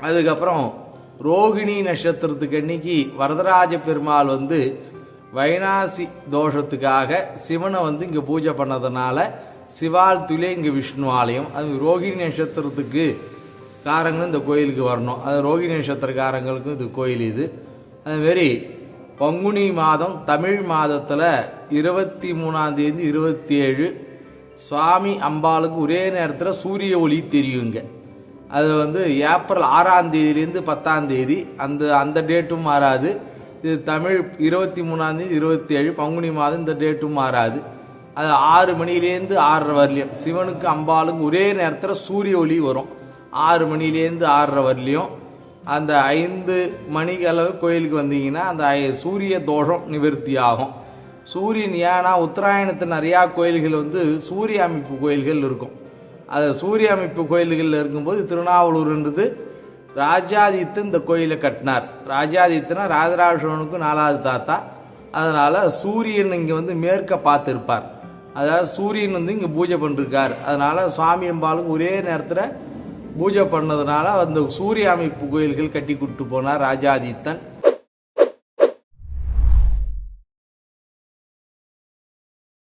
அதுக்கப்புறம் ரோகிணி நட்சத்திரத்துக்கு அன்னைக்கு வரதராஜ பெருமாள் வைனாசி தோஷத்துக்காக சிவனை இங்கே பூஜை பண்ணதுனால சிவாலயத்திலே இங்கே விஷ்ணு ஆலயம். அது ரோகிணி நட்சத்திரத்துக்கு காரங்களும் இந்த கோயிலுக்கு வரணும். அது ரோகிணி நட்சத்திரக்காரங்களுக்கும் இது கோயில். இது அதுமாரி பங்குனி மாதம் தமிழ் மாதத்தில் 23ஆம் தேதி 27 சுவாமி அம்பாளுக்கு ஒரே நேரத்தில் சூரிய ஒளி தெரியுங்க. அது ஏப்ரல் 6ஆம் தேதியிலேருந்து 10ஆம் தேதி அந்த டேட்டும் மாறாது. இது தமிழ் 23ஆம் தேதி 27 பங்குனி மாதம் இந்த டேட்டும் மாறாது. அது 6 மணிலேருந்து 6:30 வரலையும் சிவனுக்கு அம்பாளுக்கு ஒரே நேரத்தில் சூரிய ஒளி வரும். 6 மணிலேருந்து 6:30 வரலையும் அந்த 5 மணிக்கு அளவு கோயிலுக்கு வந்தீங்கன்னா அந்த சூரிய தோஷம் நிவர்த்தி ஆகும். சூரியன் ஏன்னா உத்தராயணத்தில் நிறையா கோயில்கள் சூரிய அமைப்பு கோயில்கள் இருக்கும். அது சூரிய அமைப்பு கோயில்களில் இருக்கும்போது திருநாவலூர்ன்றது ராஜாதித்தன் இந்த கோயிலை கட்டினார். ராஜாதித்தனா ராஜராஜனுக்கு 4வது தாத்தா. அதனால் சூரியன் இங்கே மேற்க பார்த்துருப்பார். அதாவது சூரியன் இங்கே பூஜை பண்ணிருக்கார். அதனால் சுவாமி அம்பாளுக்கு ஒரே நேரத்தில் பூஜை பண்ணதுனால அந்த சூரிய அமைப்பு கோயில்கள் கட்டி கூட்டு போனார் ராஜாதித்தன்.